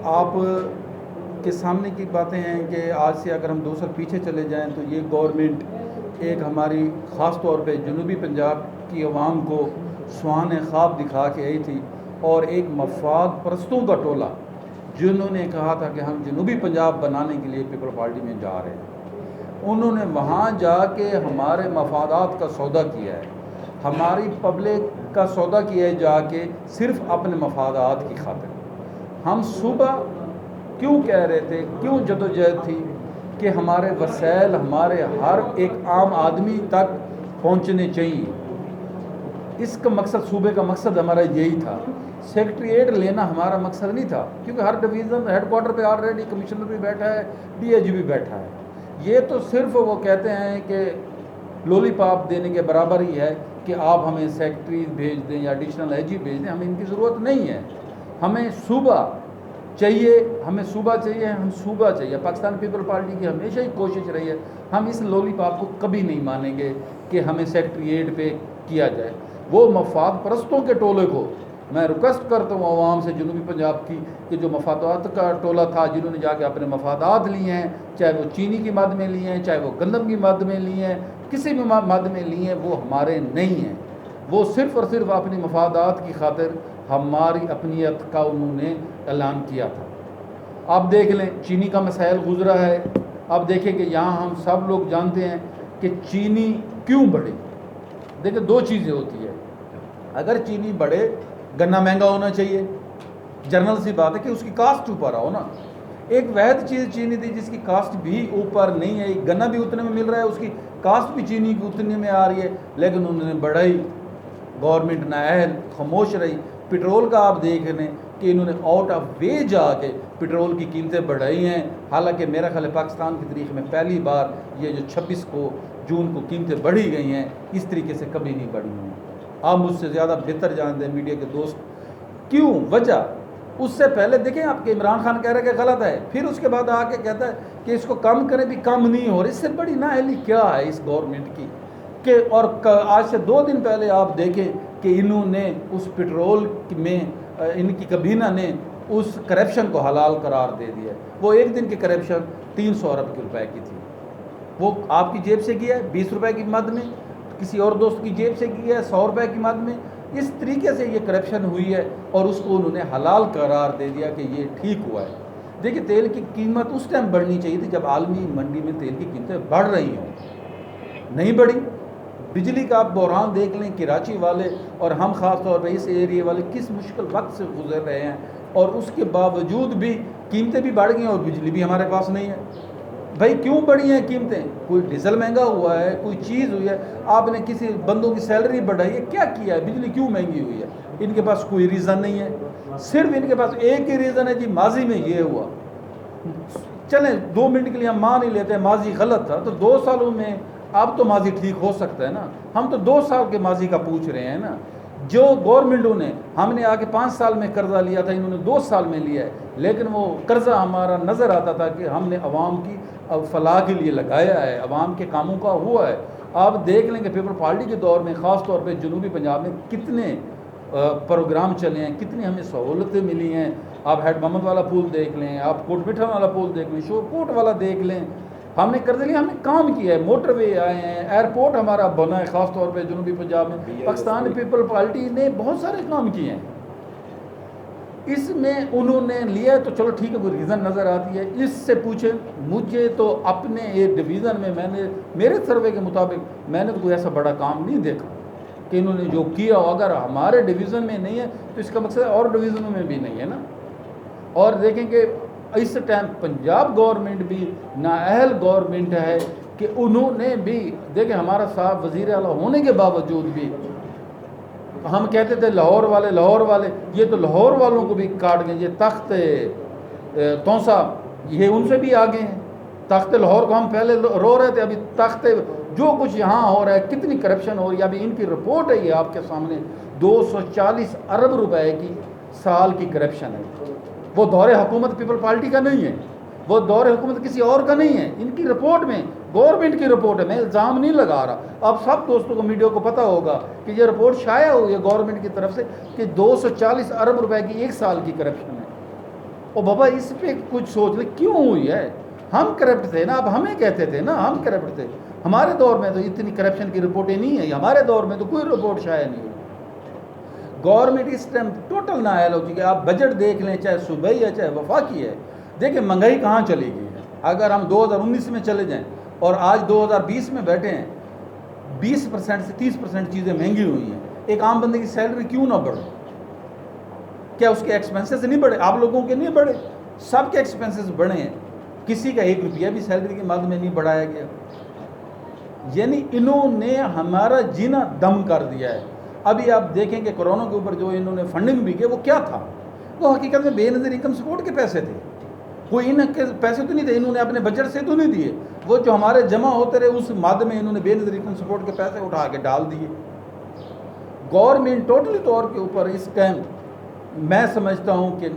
आप के सामने की बातें हैं कि आज से अगर हम 2 साल पीछे चले जाएं तो ये गवर्नमेंट एक हमारी ख़ास तौर पे जनूबी पंजाब की आवाम को स्वान ख्वाब दिखा के आई थी और एक मफाद परस्तों का टोला जिन्होंने कहा था कि हम जनूबी पंजाब बनाने के लिए पीपल पार्टी में जा रहे हैं, उन्होंने वहाँ जाके हमारे मफादात का सौदा किया है, हमारी पब्लिक का सौदा किया है जाके सिर्फ अपने मफादात की खातिर। हम सुबह क्यों कह रहे थे, क्यों जदोजहद थी कि हमारे वसैल हमारे हर एक आम आदमी तक पहुंचने चाहिए। इसका मकसद, सूबे का मकसद हमारा यही था। सेक्रेटरीट लेना हमारा मकसद नहीं था, क्योंकि हर डिवीज़न हेडक्वार्टर पे ऑलरेडी कमिश्नर भी बैठा है, डीआईजी भी बैठा है। ये तो सिर्फ वो कहते हैं कि लॉलीपॉप देने के बराबर ही है कि आप हमें सेक्रेटरी भेज दें या एडिशनल आईजी भेज दें, हमें इनकी ज़रूरत नहीं है। हमें सूबा चाहिए, हमें सूबा चाहिए, हम सूबा चाहिए। पाकिस्तान पीपल पार्टी की हमेशा ही कोशिश रही है, हम इस लॉलीपॉप को कभी नहीं मानेंगे कि हमें सेक्रेटरीट पे किया जाए। वो मफाद परस्तों के टोले को मैं रिक्वेस्ट करता हूँ आवाम से जनूबी पंजाब की कि जो मफादात का टोला था, जिन्होंने जाके अपने मफादात लिए हैं, चाहे वो चीनी की मद में लिए हैं, चाहे वो गंदम की मद में लिए हैं, किसी भी मद में लिए हैं, वो हमारे नहीं हैं। वो सिर्फ़ और सिर्फ अपनी मफादात की खातिर हमारी अपनीयत का उन्होंने ऐलान किया था। अब देख लें, चीनी का मसाइल गुजरा है। अब देखें कि यहाँ हम सब लोग जानते हैं कि चीनी क्यों बढ़ी। देखिए, दो चीज़ें होती है, अगर चीनी बढ़े, गन्ना महंगा होना चाहिए, जनरल सी बात है कि उसकी कास्ट ऊपर आओ ना। एक वैध चीज़ चीनी थी जिसकी कास्ट भी ऊपर नहीं है, गन्ना भी उतने में मिल रहा है, उसकी कास्ट भी चीनी की उतने में आ रही है, लेकिन उन्होंने बढ़ाई। गवर्नमेंट नाअहल खामोश रही। पेट्रोल का आप देख रहे हैं कि इन्होंने आउट ऑफ वे जाके पेट्रोल की कीमतें बढ़ाई हैं। हालांकि मेरा ख्याल है पाकिस्तान की तारीख में पहली बार ये जो 26 को जून को कीमतें बढ़ी गई हैं, इस तरीके से कभी नहीं बढ़ी हुई। आप मुझसे ज़्यादा बेहतर जानते हैं मीडिया के दोस्त, क्यों वजह। उससे पहले देखें, आपके इमरान खान कह रहे हैं कि गलत है, फिर उसके बाद आके कहता है कि इसको कम करें, भी कम नहीं हो रही। इससे बड़ी नाअहली क्या है इस गवर्नमेंट की कि और आज से 2 दिन पहले आप देखें कि इन्होंने उस पेट्रोल में इनकी कबीना ने उस करप्शन को हलाल करार दे दिया। वो एक दिन की करप्शन 300 अरब रुपए की थी, वो आपकी जेब से किया है 20 रुपए की मद में, किसी और दोस्त की जेब से किया है 100 रुपए की मद में। इस तरीके से ये करप्शन हुई है और उसको उन्होंने हलाल करार दे दिया कि ये ठीक हुआ है। देखिए, तेल की कीमत उस टाइम बढ़नी चाहिए थी जब आलमी मंडी में तेल की कीमतें बढ़ रही हों, नहीं बढ़ी। बिजली का आप बहरान देख लें, कराची वाले और हम ख़ास तौर पर इस एरिया वाले किस मुश्किल वक्त से गुजर रहे हैं, और उसके बावजूद भी कीमतें भी बढ़ गई और बिजली भी हमारे पास नहीं है। भाई क्यों बढ़ी हैं कीमतें? कोई डीजल महंगा हुआ है, कोई चीज़ हुई है, आपने किसी बंदों की सैलरी बढ़ाई है, क्या किया है? बिजली क्यों महंगी हुई है? इनके पास कोई रीज़न नहीं है, सिर्फ इनके पास एक ही रीज़न है जी, माजी में ये हुआ। चलें 2 मिनट के लिए हम मान ही लेते हैं माजी गलत था, तो 2 सालों में अब तो माजी ठीक हो सकता है ना। हम तो 2 साल के माजी का पूछ रहे हैं ना। जो गवर्नमेंटों ने, हमने आके 5 साल में कर्जा लिया था, इन्होंने 2 साल में लिया है, लेकिन वो कर्जा हमारा नज़र आता था कि हमने अवाम की फलाह के लिए लगाया है, अवाम के कामों का हुआ है। आप देख लेंगे पीपल पार्टी के दौर में, ख़ास तौर पे जनूबी पंजाब में कितने प्रोग्राम चले हैं, कितनी हमें सहूलतें मिली हैं। आप हेड मोहम्मद वाला पुल देख लें, आप कोट मिठा वाला पुल देख लें, शोकोट वाला देख लें, हमने कर्जे लिया, हमने काम किया है, मोटरवे आए हैं, एयरपोर्ट हमारा बना है, ख़ास तौर पे जनूबी पंजाब में। पाकिस्तान पीपल पार्टी ने बहुत सारे काम किए हैं, इसमें उन्होंने लिया तो चलो ठीक है, कोई रीज़न नज़र आती है। इससे पूछें, मुझे तो अपने एक डिवीज़न में मैंने, मेरे सर्वे के मुताबिक मैंने तो कोई ऐसा बड़ा काम नहीं देखा कि इन्होंने जो किया। अगर हमारे डिवीज़न में नहीं है तो इसका मकसद और डिवीज़नों में भी नहीं है ना। और देखेंगे इस टाइम पंजाब गवर्नमेंट भी नाअहल गवर्नमेंट है कि उन्होंने भी, देखें हमारा साहब वज़ीर आला होने के बावजूद भी, हम कहते थे लाहौर वाले, ये तो लाहौर वालों को भी काट गए। ये तख्त तौसा, ये उनसे भी आगे हैं। तख्त लाहौर को हम पहले रो रहे थे, अभी तख्त जो कुछ यहाँ हो रहा है, कितनी करप्शन हो रही है, अभी इनकी रिपोर्ट है ये आपके सामने, 240 अरब रुपए की साल की करप्शन है। वो दौरे हुकूमत पीपल पार्टी का नहीं है, वो दौरे हुकूमत किसी और का नहीं है, इनकी रिपोर्ट में, गवर्नमेंट की रिपोर्ट है। मैं इल्ज़ाम नहीं लगा रहा, अब सब दोस्तों को मीडिया को पता होगा कि ये रिपोर्ट शाया हुई है गवर्नमेंट की तरफ से कि 240 अरब रुपए की 1 साल की करप्शन है। और बाबा इस पे कुछ सोच ले, क्यों हुई है? हम करप्ट थे ना, अब हमें कहते थे ना हम करप्ट थे। हमारे दौर में तो इतनी करप्शन की रिपोर्टें नहीं है, हमारे दौर में तो कोई रिपोर्ट शायद नहीं हुई। गवर्नमेंट इस टाइम टोटल नाअहल हो चुकी है। आप बजट देख लें, चाहे सूबाई है चाहे वफाकी है, देखिए महंगाई कहाँ चली गई है। अगर हम 2019 में चले जाएँ और आज 2020 में बैठे हैं, 20% से 30% चीज़ें महंगी हुई हैं। एक आम बंदे की सैलरी क्यों ना बढ़े? क्या उसके एक्सपेंसेस नहीं बढ़े? आप लोगों के नहीं बढ़े, सबके एक्सपेंसेस बढ़े हैं। किसी का 1 रुपया भी सैलरी के मद में नहीं बढ़ाया गया। यानी इन्होंने हमारा जीना दम कर दिया है। अभी आप देखेंगे कोरोना के ऊपर जो इन्होंने फंडिंग भी की, वो क्या था? वो हकीकत में बेनज़ीर इनकम सपोर्ट के पैसे थे, कोई इनके पैसे तो नहीं थे, इन्होंने अपने बजट से तो नहीं दिए। वो जो हमारे जमा होते रहे उस मद में इन्होंने बेनज़ीर इनकम सपोर्ट के पैसे उठा के डाल दिए। गवर्नमेंट टोटली तौर के ऊपर इस टाइम मैं समझता हूँ कि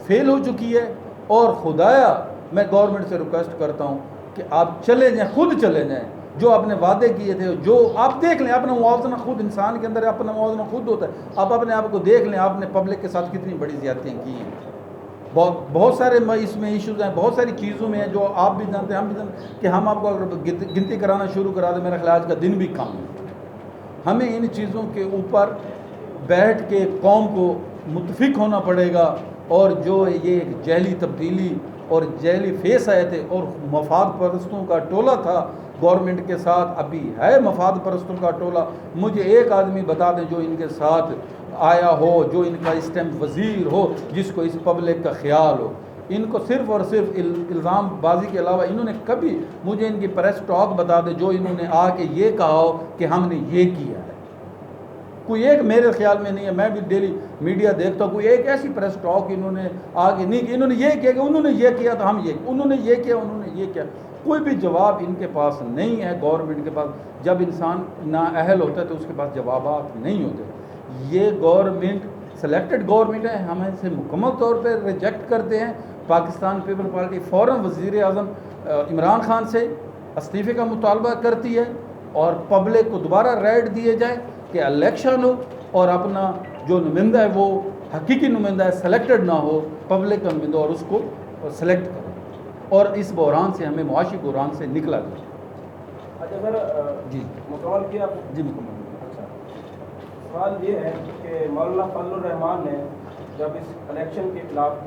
फेल हो चुकी है। और खुदाया मैं गवर्नमेंट से रिक्वेस्ट करता हूँ कि आप चले जाएँ, खुद चले जाएँ। जो आपने वादे किए थे, जो आप देख लें, अपना मुआवजा खुद, इंसान के अंदर अपना मुआवजा खुद होता है। आप अपने आप को देख लें, आपने पब्लिक के साथ कितनी बड़ी ज़्यादतियाँ की हैं। बहुत सारे इसमें इश्यूज़ हैं, बहुत सारी चीज़ों में हैं जो आप भी जानते हैं, हम भी जानते हैं कि हम आपको अगर गिनती कराना शुरू करा दें, मेरा ख्याल आज का दिन भी कम है। हमें इन चीज़ों के ऊपर बैठ के कौम को मुत्तफिक होना पड़ेगा। और जो ये एक जहली तब्दीली और जहली फेस आए थे और मफाद परस्तों का टोला था गवर्नमेंट के साथ, अभी है मफाद परस्तों का टोला। मुझे एक आदमी बता दें जो इनके साथ आया हो, जो इनका इस टाइम वज़ीर हो, जिसको इस पब्लिक का ख्याल हो। इनको सिर्फ़ और सिर्फ इल्ज़ाम बाजी के अलावा इन्होंने कभी मुझे इनकी प्रेस टॉक बता दे जो इन्होंने आके ये कहा हो कि हमने ये किया है। कोई एक मेरे ख्याल में नहीं है, मैं भी डेली मीडिया देखता हूँ, कोई एक ऐसी प्रेस टॉक इन्होंने आगे नहीं की, इन्होंने ये किया कि उन्होंने ये किया तो हम ये, उन्होंने ये किया उन्होंने ये किया। कोई भी जवाब इनके पास नहीं है गवर्नमेंट के पास। जब इंसान नाअहल होता है तो उसके पास जवाबात नहीं होते। ये गवर्नमेंट सेलेक्टेड गवर्नमेंट है, हम इसे मुकम्मल तौर पर रिजेक्ट करते हैं। पाकिस्तान पीपल पार्टी फ़ौरन वज़ीर आज़म इमरान खान से इस्तीफ़े का मुतालबा करती है और पब्लिक को दोबारा राइट दिए जाए कि इलेक्शन हो और अपना जो नुमाइंदा है वो हकीकी नुमाइंदा है, सेलेक्टेड ना हो, पब्लिक का नुमाइंदा, और उसको सेलेक्ट करें और इस बहरान से हमें मुआशी बहरान से निकला जाए। अच्छा सर, जी मुकम्मल किया? जी मुकम्मल। अच्छा, सवाल ये है कि मौलाना फजलुर रहमान ने जब इस इलेक्शन के खिलाफ